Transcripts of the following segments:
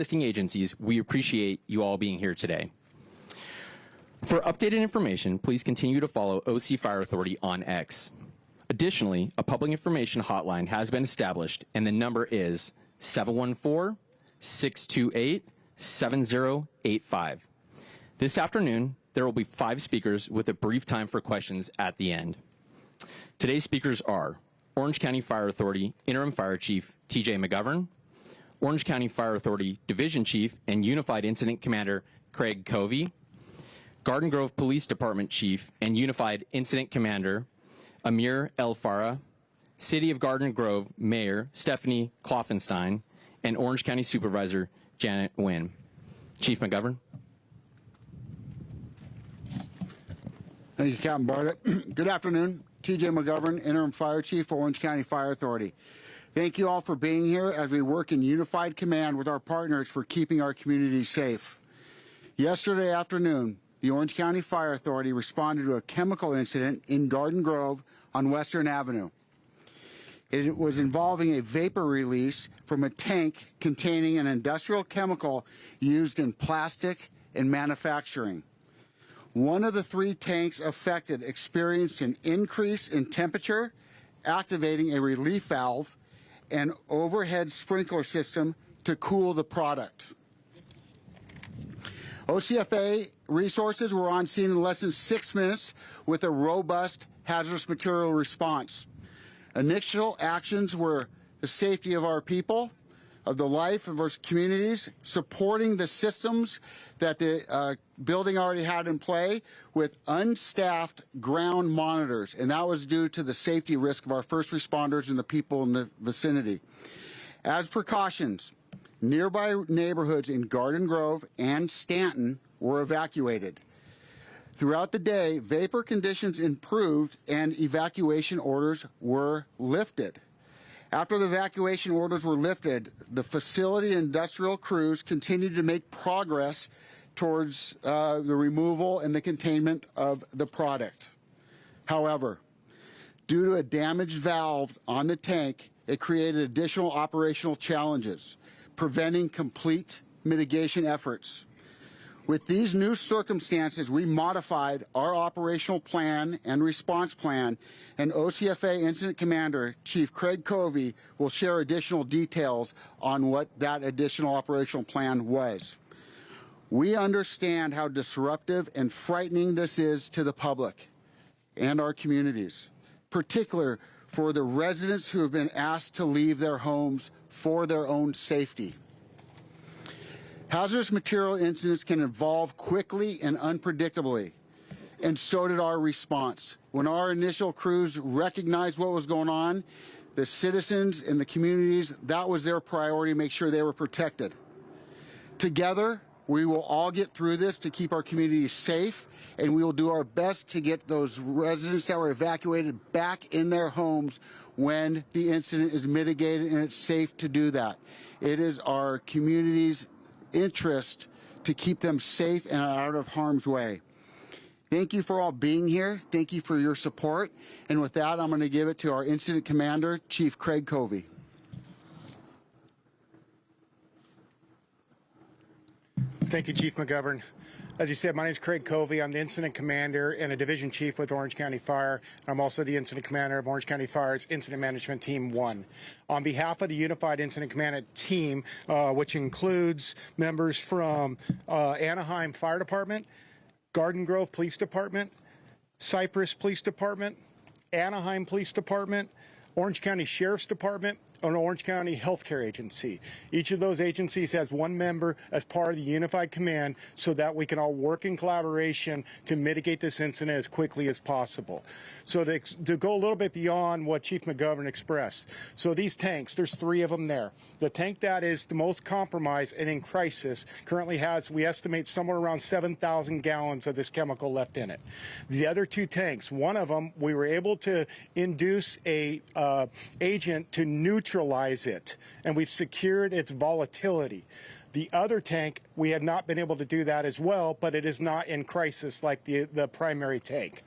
existing agencies, we appreciate you all being here today. For updated information, please continue to follow OC Fire Authority on X. Additionally, a public information hotline has been established, and the number is 714-628-7085. This afternoon, there will be 5 speakers with a brief time for questions at the end. Today's speakers are Orange County Fire Authority Interim Fire Chief TJ McGovern, Orange County Fire Authority Division Chief and Unified Incident Commander Craig Covey, Garden Grove Police Department Chief and Unified Incident Commander Amir El Farah, City of Garden Grove Mayor Stephanie Kloffenstein, and Orange County Supervisor Janet Nguyen. Chief McGovern. Thank you, Captain Bartlett. Good afternoon. TJ McGovern, Interim Fire Chief for Orange County Fire Authority. Thank you all for being here as we work in unified command with our partners for keeping our community safe. Yesterday afternoon, the Orange County Fire Authority responded to a chemical incident in Garden Grove on Western Avenue. It was involving a vapor release from a tank containing an industrial chemical used in plastic and manufacturing. One of the 3 tanks affected experienced an increase in temperature, activating a relief valve and overhead sprinkler system to cool the product. OCFA resources were on scene in less than 6 minutes with a robust hazardous material response. Initial actions were the safety of our people, of the life of our communities, supporting the systems that the building already had in play with unstaffed ground monitors, and that was due to the safety risk of our first responders and the people in the vicinity. As precautions, nearby neighborhoods in Garden Grove and Stanton were evacuated. Throughout the day, vapor conditions improved and evacuation orders were lifted. After the evacuation orders were lifted, the facility industrial crews continued to make progress towards the removal and the containment of the product. However, due to a damaged valve on the tank, it created additional operational challenges, preventing complete mitigation efforts. With these new circumstances, we modified our operational plan and response plan, and OCFA Incident Commander Chief Craig Covey will share additional details on what that additional operational plan was. We understand how disruptive and frightening this is to the public and our communities, particularly for the residents who have been asked to leave their homes for their own safety. Hazardous material incidents can evolve quickly and unpredictably, and so did our response. When our initial crews recognized what was going on, the citizens and the communities, that was their priority, make sure they were protected. Together, we will all get through this to keep our communities safe, and we will do our best to get those residents that were evacuated back in their homes when the incident is mitigated and it's safe to do that. It is our community's interest to keep them safe and out of harm's way. Thank you for all being here. Thank you for your support. And with that, I'm going to give it to our Incident Commander, Chief Craig Covey. Thank you, Chief McGovern. As you said, my name is Craig Covey. I'm the Incident Commander and a Division Chief with Orange County Fire. I'm also the Incident Commander of Orange County Fire's Incident Management Team 1. On behalf of the Unified Incident Command Team, which includes members from Anaheim Fire Department, Garden Grove Police Department, Cypress Police Department, Anaheim Police Department, Orange County Sheriff's Department, and Orange County Healthcare Agency. Each of those agencies has one member as part of the Unified Command so that we can all work in collaboration to mitigate this incident as quickly as possible. So to go a little bit beyond what Chief McGovern expressed. So these tanks, there's 3 of them there. The tank that is the most compromised and in crisis currently has, we estimate, somewhere around 7,000 gallons of this chemical left in it. The other 2 tanks, one of them, we were able to induce a agent to neutralize it, and we've secured its volatility. The other tank, we have not been able to do that as well, but it is not in crisis like the primary tank.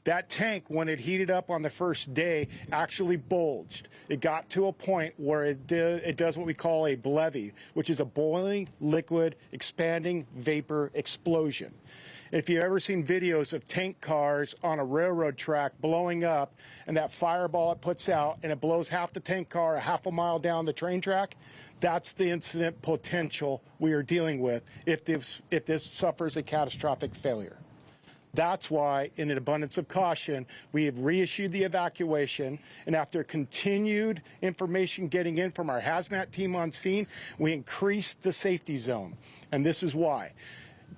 That tank, when it heated up on the first day, actually bulged. It got to a point where it does what we call a BLEVE, which is a boiling liquid expanding vapor explosion. If you've ever seen videos of tank cars on a railroad track blowing up and that fireball it puts out and it blows half the tank car a half a mile down the train track, that's the incident potential we are dealing with if this suffers a catastrophic failure. That's why, in an abundance of caution, we have reissued the evacuation, and after continued information getting in from our hazmat team on scene, we increased the safety zone. And this is why.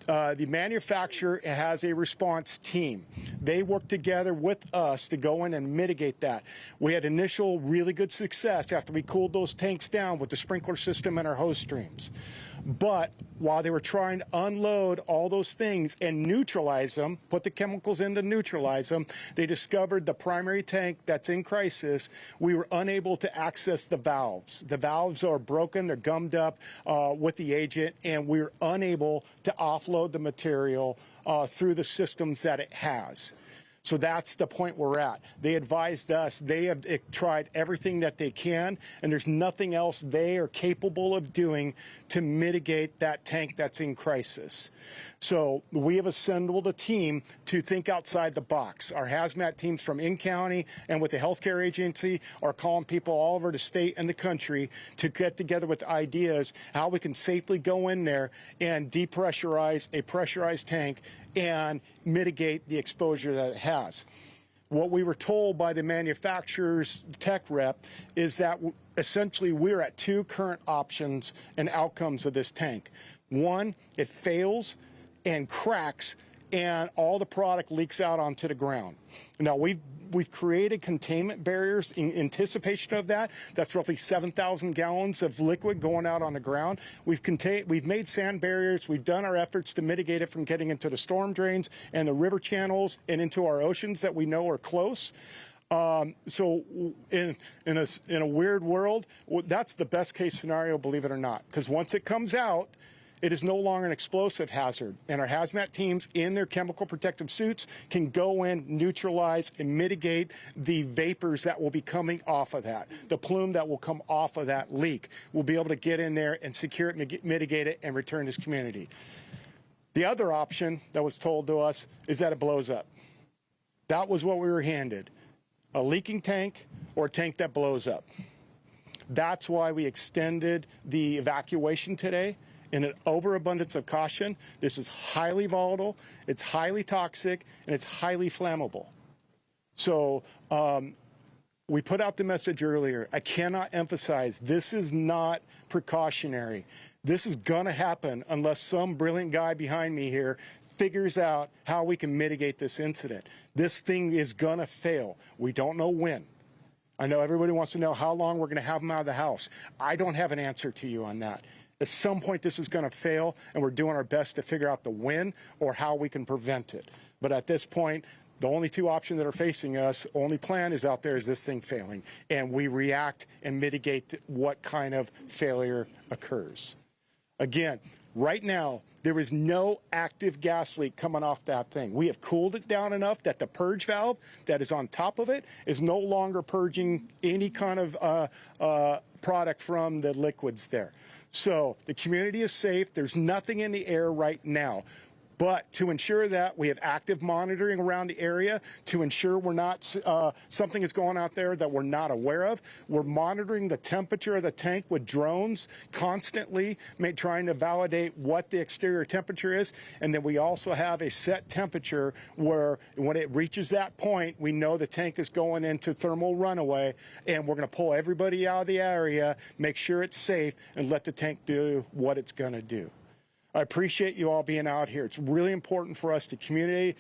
The manufacturer has a response team. They work together with us to go in and mitigate that. We had initial really good success after we cooled those tanks down with the sprinkler system and our hose streams. But while they were trying to unload all those things and neutralize them, put the chemicals in to neutralize them, they discovered the primary tank that's in crisis. We were unable to access the valves. The valves are broken, they're gummed up with the agent, and we're unable to offload the material through the systems that it has. So that's the point we're at. They advised us they have tried everything that they can, and there's nothing else they are capable of doing to mitigate that tank that's in crisis. So we have assembled a team to think outside the box. Our hazmat teams from in-county and with the healthcare agency are calling people all over the state and the country to get together with ideas how we can safely go in there and depressurize a pressurized tank and mitigate the exposure that it has. What we were told by the manufacturer's tech rep is that essentially we're at two current options and outcomes of this tank. One, it fails and cracks and all the product leaks out onto the ground. Now, we've created containment barriers in anticipation of that. That's roughly 7,000 gallons of liquid going out on the ground. We've made sand barriers. We've done our efforts to mitigate it from getting into the storm drains and the river channels and into our oceans that we know are close. So in a weird world, that's the best case scenario, believe it or not, because once it comes out, it is no longer an explosive hazard, and our hazmat teams in their chemical protective suits can go in, neutralize, and mitigate the vapors that will be coming off of that. The plume that will come off of that leak. We'll be able to get in there and secure it, mitigate it, and return this community. The other option that was told to us is that it blows up. That was what we were handed. A leaking tank or a tank that blows up. That's why we extended the evacuation today. In an overabundance of caution, this is highly volatile, it's highly toxic, and it's highly flammable. So we put out the message earlier. I cannot emphasize this is not precautionary. This is going to happen unless some brilliant guy behind me here figures out how we can mitigate this incident. This thing is going to fail. We don't know when. I know everybody wants to know how long we're going to have them out of the house. I don't have an answer to you on that. At some point, this is going to fail, and we're doing our best to figure out the when or how we can prevent it. But at this point, the only two options that are facing us, only plan is out there is this thing failing, and we react and mitigate what kind of failure occurs. Again, right now, there is no active gas leak coming off that thing. We have cooled it down enough that the purge valve that is on top of it is no longer purging any kind of product from the liquids there. So the community is safe. There's nothing in the air right now. But to ensure that, we have active monitoring around the area to ensure we're not something is going out there that we're not aware of. We're monitoring the temperature of the tank with drones constantly, trying to validate what the exterior temperature is. And then we also have a set temperature where when it reaches that point, we know the tank is going into thermal runaway, and we're going to pull everybody out of the area, make sure it's safe, and let the tank do what it's going to do. I appreciate you all being out here. It's really important for us to communicate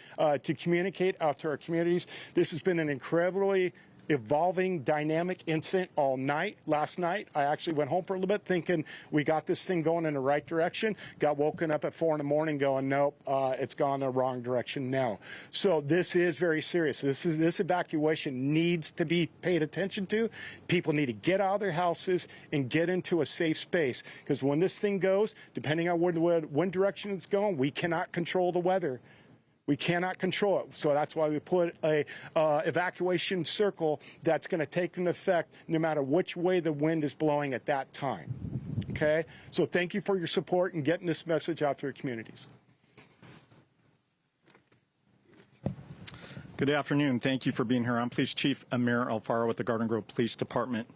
out to our communities. This has been an incredibly evolving, dynamic incident all night. Last night, I actually went home for a little bit thinking we got this thing going in the right direction. Got woken up at 4 in the morning going, nope, it's gone the wrong direction now. So this is very serious. This evacuation needs to be paid attention to. People need to get out of their houses and get into a safe space, because when this thing goes, depending on what direction it's going, we cannot control the weather. We cannot control it. So that's why we put a evacuation circle that's going to take into effect no matter which way the wind is blowing at that time. Okay? So thank you for your support and getting this message out to your communities. Good afternoon. Thank you for being here. I'm Police Chief Amir Alfaro with the Garden Grove Police Department.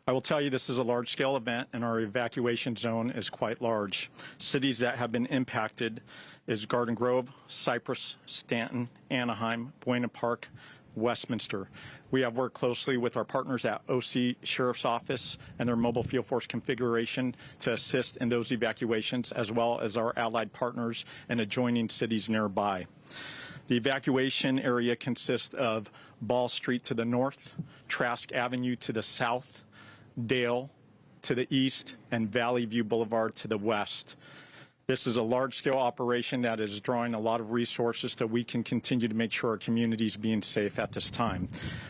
I will tell you this is a large-scale event, and our evacuation zone is quite large. Cities that have been impacted is Garden Grove, Cypress, Stanton, Anaheim, Buena Park, Westminster. We have worked closely with our partners at OC Sheriff's Office and their mobile field force configuration to assist in those evacuations, as well as our allied partners in adjoining cities nearby. The evacuation area consists of Ball Street to the north, Trask Avenue to the south, Dale to the east, and Valley View Boulevard to the west. This is a large-scale operation that is drawing a lot of resources so we can continue to make sure our community is being safe at this time.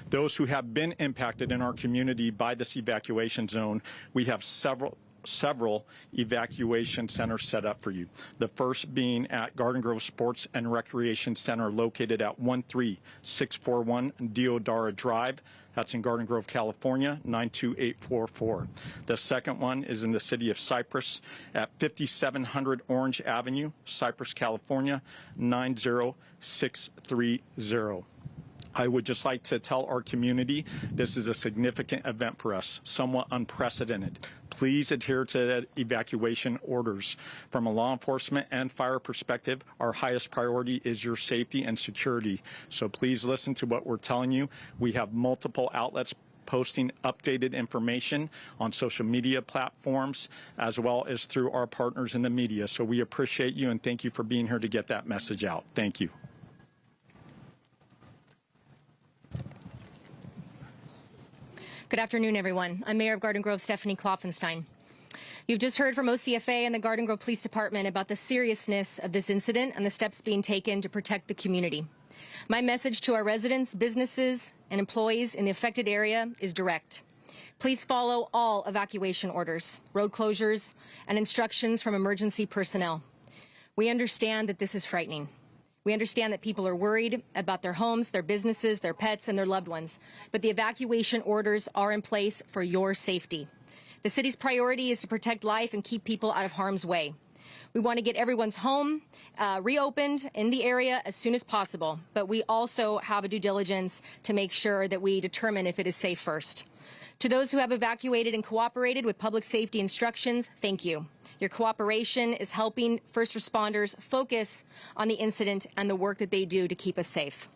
Those who have been impacted in our community by this evacuation zone, we have several evacuation centers set up for you. The first being at Garden Grove Sports and Recreation Center, located at 13641 Deodara Drive. That's in Garden Grove, California, 92844. The second one is in the city of Cypress at 5700 Orange Avenue, Cypress, California, 90630. I would just like to tell our community this is a significant event for us, somewhat unprecedented. Please adhere to the evacuation orders. From a law enforcement and fire perspective, our highest priority is your safety and security. So please listen to what we're telling you. We have multiple outlets posting updated information on social media platforms, as well as through our partners in the media. So we appreciate you and thank you for being here to get that message out. Thank you. Good afternoon, everyone. I'm Mayor of Garden Grove, Stephanie Klopfenstein. You've just heard from OCFA and the Garden Grove Police Department about the seriousness of this incident and the steps being taken to protect the community. My message to our residents, businesses, and employees in the affected area is direct. Please follow all evacuation orders, road closures, and instructions from emergency personnel. We understand that this is frightening. We understand that people are worried about their homes, their businesses, their pets, and their loved ones. But the evacuation orders are in place for your safety. The city's priority is to protect life and keep people out of harm's way. We want to get everyone's home reopened in the area as soon as possible. But we also have a due diligence to make sure that we determine if it is safe first. To those who have evacuated and cooperated with public safety instructions, thank you. Your cooperation is helping first responders focus on the incident and the work that they do to keep us safe.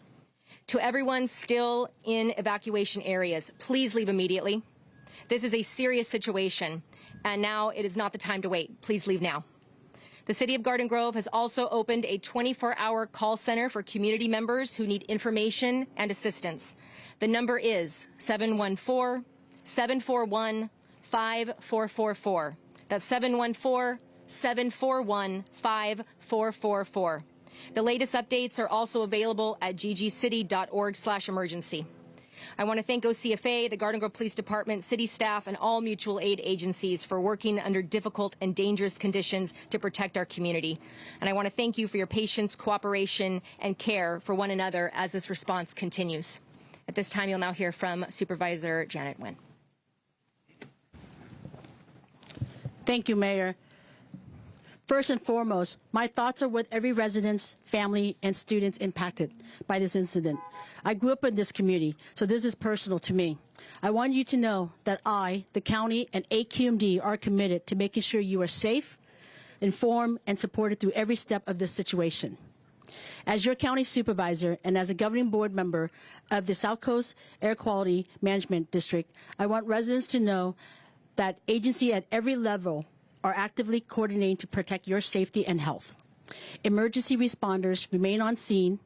To everyone still in evacuation areas, please leave immediately. This is a serious situation, and now it is not the time to wait. Please leave now. The City of Garden Grove has also opened a 24-hour call center for community members who need information and assistance. The number is 714-741-5444. That's 714-741-5444. The latest updates are also available at ggcity.org/emergency. I want to thank OCFA, the Garden Grove Police Department, city staff, and all mutual aid agencies for working under difficult and dangerous conditions to protect our community. And I want to thank you for your patience, cooperation, and care for one another as this response continues. At this time, you'll now hear from Supervisor Janet Nguyen. Thank you, Mayor. First and foremost, my thoughts are with every resident's, family, and students impacted by this incident. I grew up in this community, so this is personal to me. I want you to know that I, the county, and AQMD are committed to making sure you are safe, informed, and supported through every step of this situation. As your county supervisor and as a governing board member of the South Coast Air Quality Management District, I want residents to know that agencies at every level are actively coordinating to protect your safety and health. Emergency responders remain on scene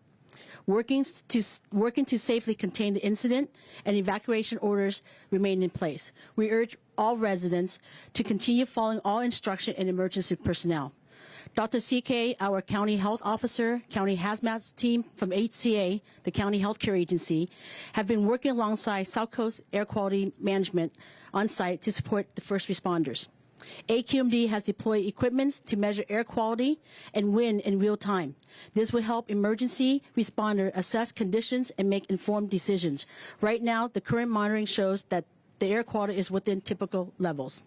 Working to safely contain the incident and evacuation orders remain in place. We urge all residents to continue following all instruction and emergency personnel. Dr. CK, our county health officer, county hazmat team from HCA, the county healthcare agency, have been working alongside South Coast Air Quality Management on site to support the first responders. AQMD has deployed equipment to measure air quality and wind in real time. This will help emergency responder assess conditions and make informed decisions. Right now, the current monitoring shows that the air quality is within typical levels.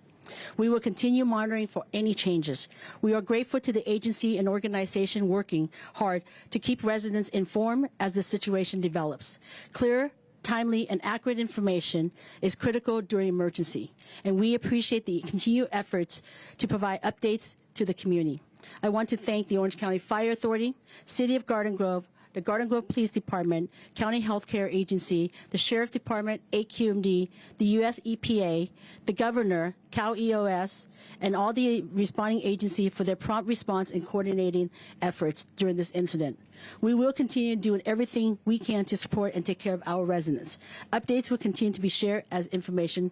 We will continue monitoring for any changes. We are grateful to the agency and organization working hard to keep residents informed as the situation develops. Clear, timely, and accurate information is critical during emergency, and we appreciate the continued efforts to provide updates to the community. I want to thank the Orange County Fire Authority, City of Garden Grove, the Garden Grove Police Department, County Healthcare Agency, the Sheriff Department, AQMD, the U.S. EPA, the Governor, Cal EOS, and all the responding agencies for their prompt response and coordinating efforts during this incident. We will continue doing everything we can to support and take care of our residents. Updates will continue to be shared as information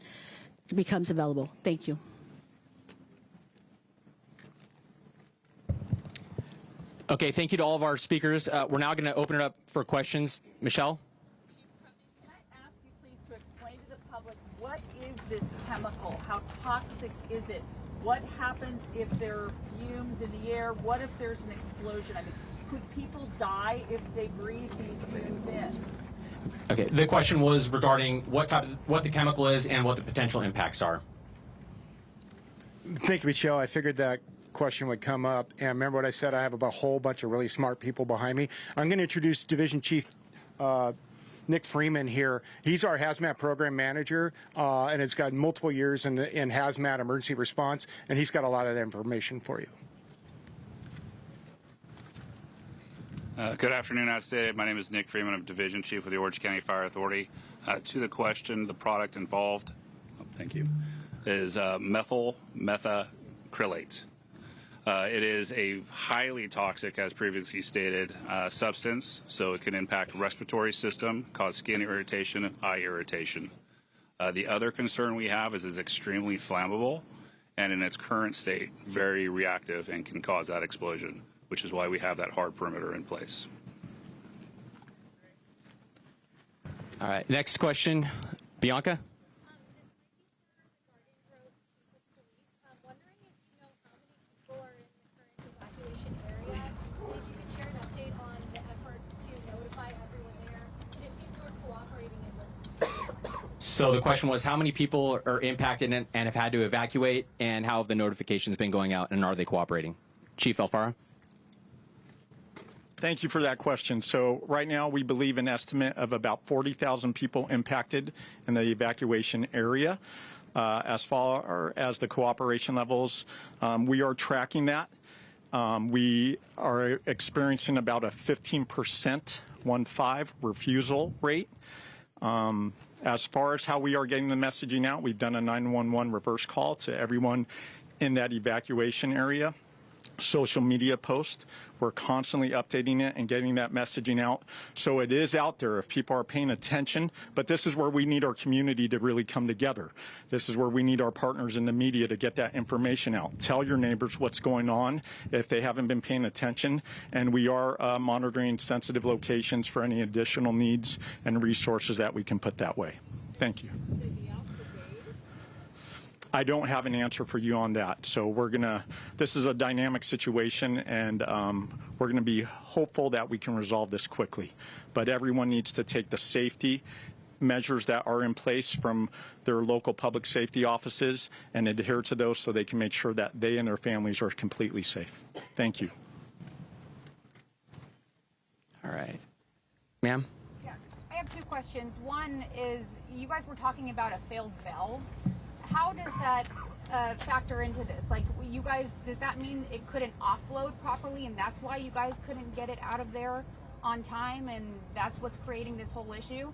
becomes available. Thank you. Okay, thank you to all of our speakers. We're now going to open it up for questions. Michelle? Can I ask you please to explain to the public what is this chemical? How toxic is it? What happens if there are fumes in the air? What if there's an explosion? I mean, could people die if they breathe these fumes in? Okay, the question was regarding what the chemical is and what the potential impacts are. Thank you, Michelle. I figured that question would come up. And remember what I said, I have a whole bunch of really smart people behind me. I'm going to introduce Division Chief Nick Freeman here. He's our hazmat program manager and has got multiple years in hazmat emergency response, and he's got a lot of that information for you. Good afternoon, as stated. My name is Nick Freeman. I'm Division Chief with the Orange County Fire Authority. To the question, the product involved, thank you, is methyl methacrylate. It is a highly toxic, as previously stated, substance, so it can impact respiratory system, cause skin irritation, eye irritation. The other concern we have is it's extremely flammable, and in its current state, very reactive and can cause that explosion, which is why we have that hard perimeter in place. All right, next question, Bianca? So the question was, how many people are impacted and have had to evacuate, and how have the notifications been going out, and are they cooperating? Chief Alfaro? Thank you for that question. So right now we believe an estimate of about 40,000 people impacted in the evacuation area. As far as the cooperation levels, we are tracking that. We are experiencing about a 15% refusal rate. As far as how we are getting the messaging out, we've done a 911 reverse call to everyone in that evacuation area. Social media post. We're constantly updating it and getting that messaging out. So it is out there if people are paying attention, but this is where we need our community to really come together. This is where we need our partners in the media to get that information out. Tell your neighbors what's going on if they haven't been paying attention, and we are monitoring sensitive locations for any additional needs and resources that we can put that way. Thank you. I don't have an answer for you on that. So this is a dynamic situation, and we're going to be hopeful that we can resolve this quickly. But everyone needs to take the safety measures that are in place from their local public safety offices and adhere to those so they can make sure that they and their families are completely safe. Thank you. All right. Ma'am? Yeah, I have two questions. One is, you guys were talking about a failed valve. How does that factor into this? Like, you guys, does that mean it couldn't offload properly, and that's why you guys couldn't get it out of there on time, and that's what's creating this whole issue?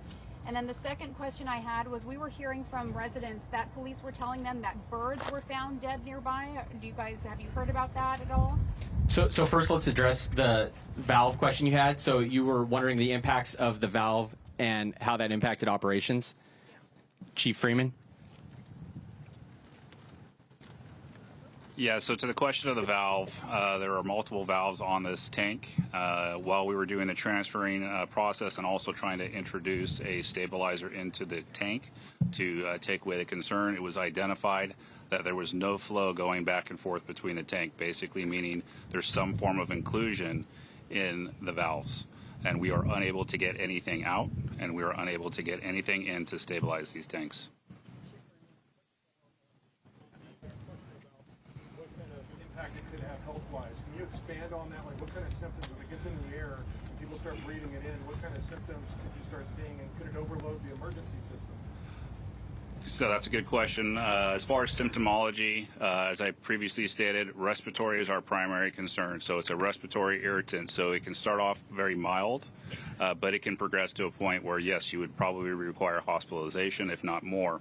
And then the second question I had was, we were hearing from residents that police were telling them that birds were found dead nearby. Have you heard about that at all? So first, let's address the valve question you had. So you were wondering the impacts of the valve and how that impacted operations. Chief Freeman? Yeah, so to the question of the valve, there are multiple valves on this tank. While we were doing the transferring process and also trying to introduce a stabilizer into the tank to take away the concern, it was identified that there was no flow going back and forth between the tank, basically meaning there's some form of inclusion in the valves. And we are unable to get anything out, and we are unable to get anything in to stabilize these tanks. Health-wise, can you expand on that? Like, what kind of symptoms, when it gets in the air and people start breathing it in, what kind of symptoms could you start seeing, and could it overload the emergency system? So that's a good question. As far as symptomology, as I previously stated, respiratory is our primary concern. So it's a respiratory irritant. So it can start off very mild, but it can progress to a point where, yes, you would probably require hospitalization, if not more.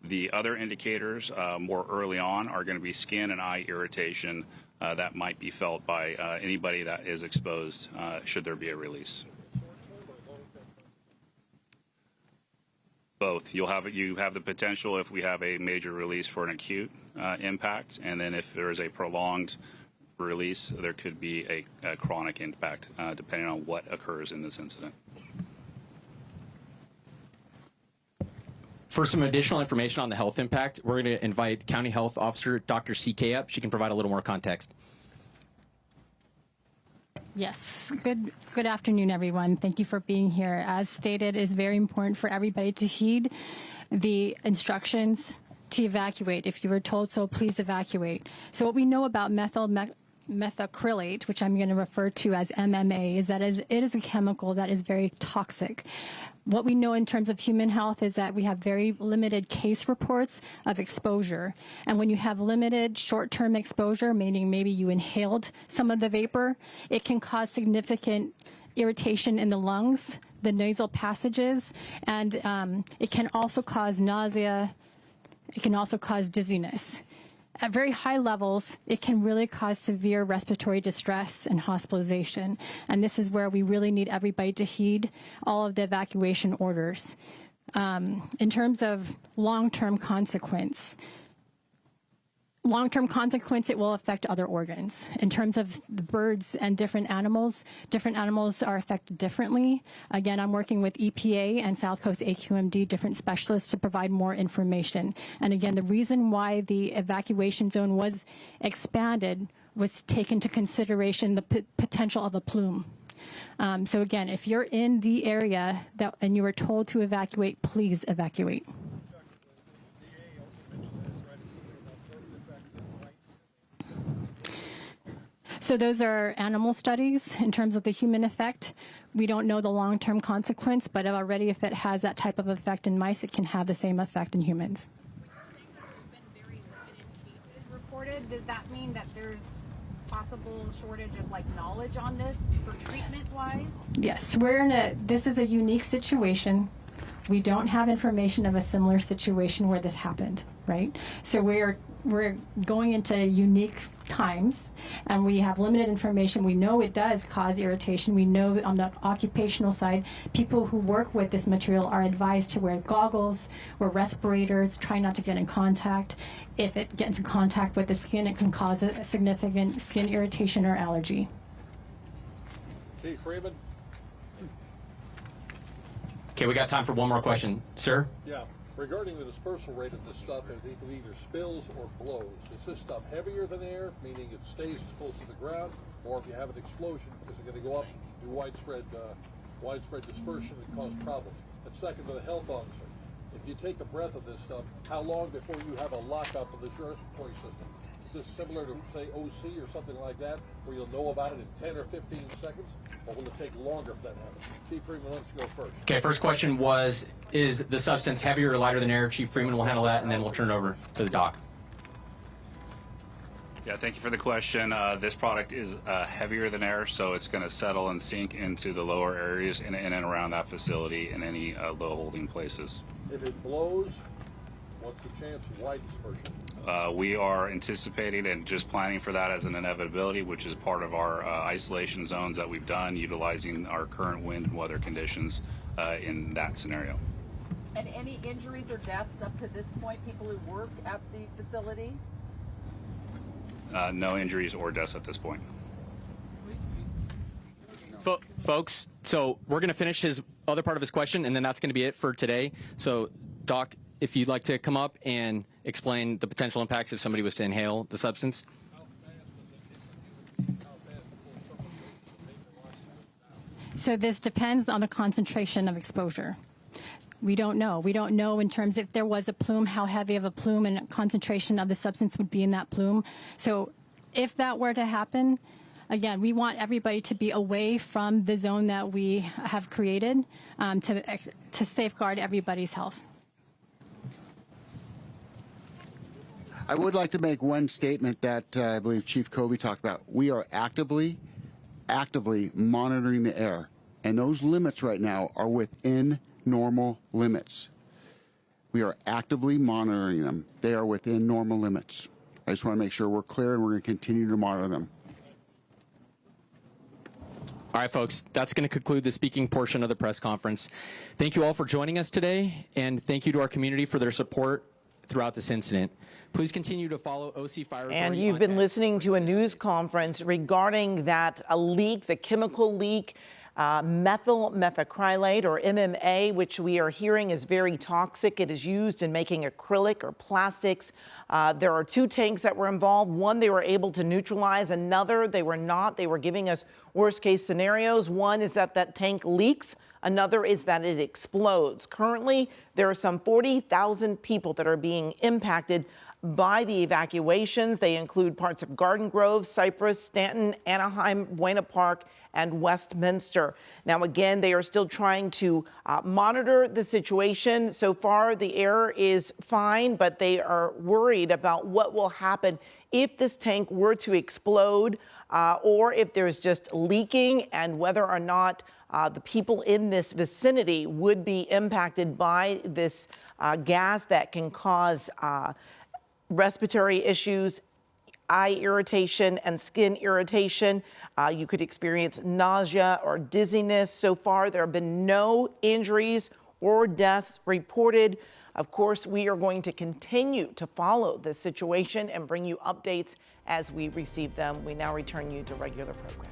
The other indicators more early on are going to be skin and eye irritation that might be felt by anybody that is exposed should there be a release. Both. You have the potential if we have a major release for an acute impact, and then if there is a prolonged release, there could be a chronic impact depending on what occurs in this incident. For some additional information on the health impact, we're going to invite County Health Officer Dr. CK up. She can provide a little more context. Yes. Good afternoon, everyone. Thank you for being here. As stated, it is very important for everybody to heed the instructions to evacuate. If you were told so, please evacuate. So what we know about methacrylate, which I'm going to refer to as MMA, is that it is a chemical that is very toxic. What we know in terms of human health is that we have very limited case reports of exposure. And when you have limited short-term exposure, meaning maybe you inhaled some of the vapor, it can cause significant irritation in the lungs, the nasal passages, and it can also cause nausea. It can also cause dizziness. At very high levels, it can really cause severe respiratory distress and hospitalization. And this is where we really need everybody to heed all of the evacuation orders. In terms of long-term consequence, it will affect other organs. In terms of the birds and different animals are affected differently. Again, I'm working with EPA and South Coast AQMD, different specialists, to provide more information. And again, the reason why the evacuation zone was expanded was to take into consideration the potential of a plume. So again, if you're in the area and you were told to evacuate, please evacuate. So those are animal studies. In terms of the human effect, we don't know the long-term consequence, but already if it has that type of effect in mice, it can have the same effect in humans. There's been very limited cases reported. Does that mean that there's possible shortage of knowledge on this for treatment-wise? Yes, this is a unique situation. We don't have information of a similar situation where this happened, right? So we're going into unique times, and we have limited information. We know it does cause irritation. We know on the occupational side, people who work with this material are advised to wear goggles, wear respirators, try not to get in contact. If it gets in contact with the skin, it can cause a significant skin irritation or allergy. Chief Freeman? Okay, we got time for one more question. Sir? Yeah. Regarding the dispersal rate of this stuff, it either spills or blows. Is this stuff heavier than air, meaning it stays close to the ground, or if you have an explosion, is it going to go up, do widespread dispersion and cause problems? And second, to the health officer, if you take a breath of this stuff, how long before you have a lockup of the respiratory system? Is this similar to, say, OC or something like that, where you'll know about it in 10 or 15 seconds? Or will it take longer for that to happen? Chief Freeman, why don't you go first? Okay, first question was, is the substance heavier or lighter than air? Chief Freeman will handle that, and then we'll turn it over to the doc. Yeah, thank you for the question. This product is heavier than air, so it's going to settle and sink into the lower areas in and around that facility and any low holding places. If it blows, what's the chance of light dispersion? We are anticipating and just planning for that as an inevitability, which is part of our isolation zones that we've done, utilizing our current wind and weather conditions in that scenario. And any injuries or deaths up to this point, people who work at the facility? No injuries or deaths at this point. Folks, so we're going to finish his other part of his question, and then that's going to be it for today. So, Doc, if you'd like to come up and explain the potential impacts if somebody was to inhale the substance. So this depends on the concentration of exposure. We don't know. We don't know in terms if there was a plume, how heavy of a plume and concentration of the substance would be in that plume. So if that were to happen, again, we want everybody to be away from the zone that we have created to safeguard everybody's health. I would like to make one statement that I believe Chief Covey talked about. We are actively monitoring the air, and those limits right now are within normal limits. We are actively monitoring them. They are within normal limits. I just want to make sure we're clear, and we're going to continue to monitor them. All right, folks, that's going to conclude the speaking portion of the press conference. Thank you all for joining us today, and thank you to our community for their support throughout this incident. Please continue to follow OC Fire Authority. And you've been listening to a news conference regarding that leak, the chemical leak, methyl methacrylate, or MMA, which we are hearing is very toxic. It is used in making acrylic or plastics. There are 2 tanks that were involved. One, they were able to neutralize. Another, they were not. They were giving us worst case scenarios. One is that tank leaks. Another is that it explodes. Currently, there are some 40,000 people that are being impacted by the evacuations. They include parts of Garden Grove, Cypress, Stanton, Anaheim, Buena Park, and Westminster. Now, again, they are still trying to monitor the situation. So far, the air is fine, but they are worried about what will happen if this tank were to explode or if there's just leaking, and whether or not the people in this vicinity would be impacted by this gas that can cause respiratory issues, eye irritation, and skin irritation. You could experience nausea or dizziness. So far, there have been no injuries or deaths reported. Of course, we are going to continue to follow this situation and bring you updates as we receive them. We now return you to regular programming.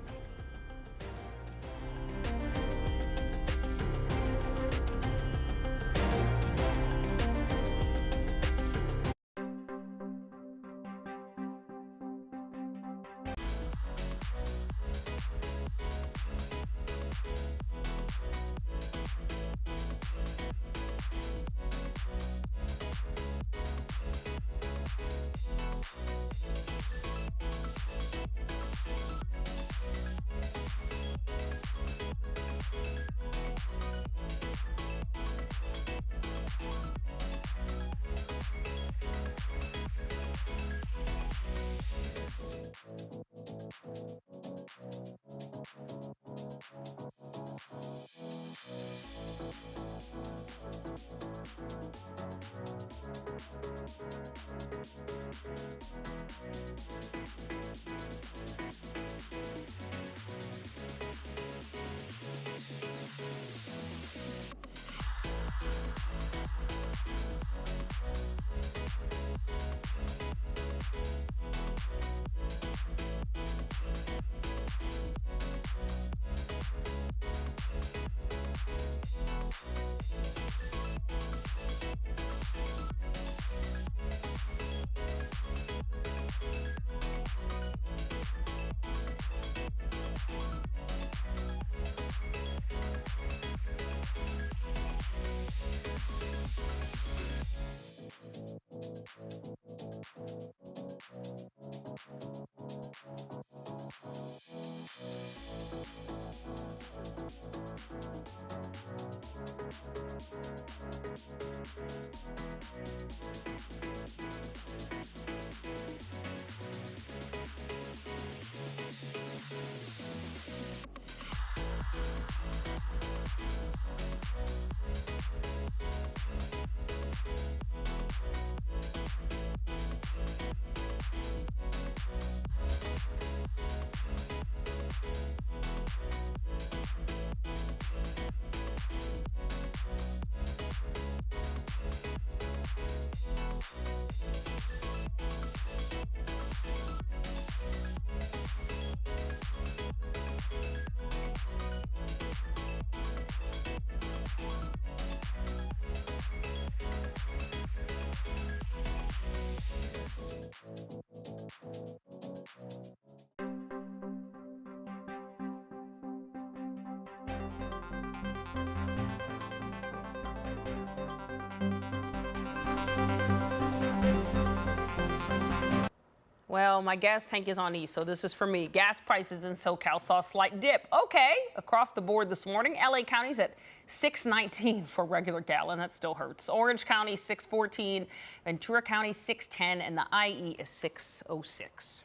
Well, my gas tank is on E, so this is for me. Gas prices in SoCal saw a slight dip. Okay, across the board this morning. LA County's at $6.19 for a regular gallon. That still hurts. Orange County, $6.14. Ventura County, $6.10. And the IE is $6.06.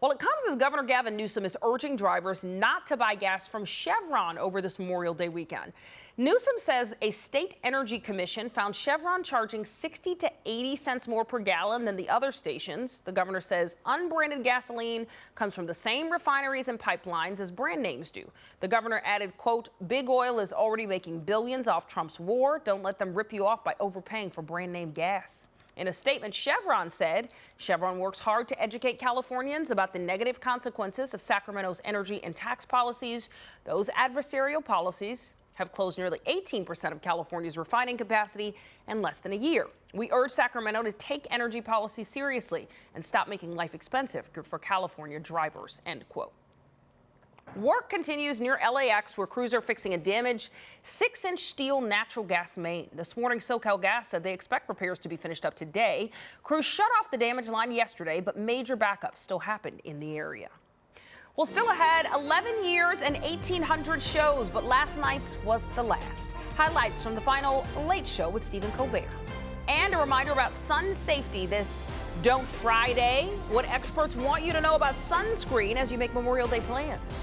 Well, it comes as Governor Gavin Newsom is urging drivers not to buy gas from Chevron over this Memorial Day weekend. Newsom says a state energy commission found Chevron charging 60 to 80 cents more per gallon than the other stations. The governor says unbranded gasoline comes from the same refineries and pipelines as brand names do. The governor added, quote, "Big oil is already making billions off Trump's war. Don't let them rip you off by overpaying for brand name gas." In a statement, Chevron said Chevron works hard to educate Californians about the negative consequences of Sacramento's energy and tax policies. Those adversarial policies have closed nearly 18% of California's refining capacity in less than a year. We urge Sacramento to take energy policy seriously and stop making life expensive for California drivers, end quote. Work continues near LAX, where crews are fixing a damaged 6-inch steel natural gas main. This morning, SoCal Gas said they expect repairs to be finished up today. Crews shut off the damaged line yesterday, but major backups still happened in the area. Well, still ahead, 11 years and 1,800 shows, but last night's was the last. Highlights from the final Late Show with Stephen Colbert. And a reminder about sun safety this Don't Friday, what experts want you to know about sunscreen as you make Memorial Day plans.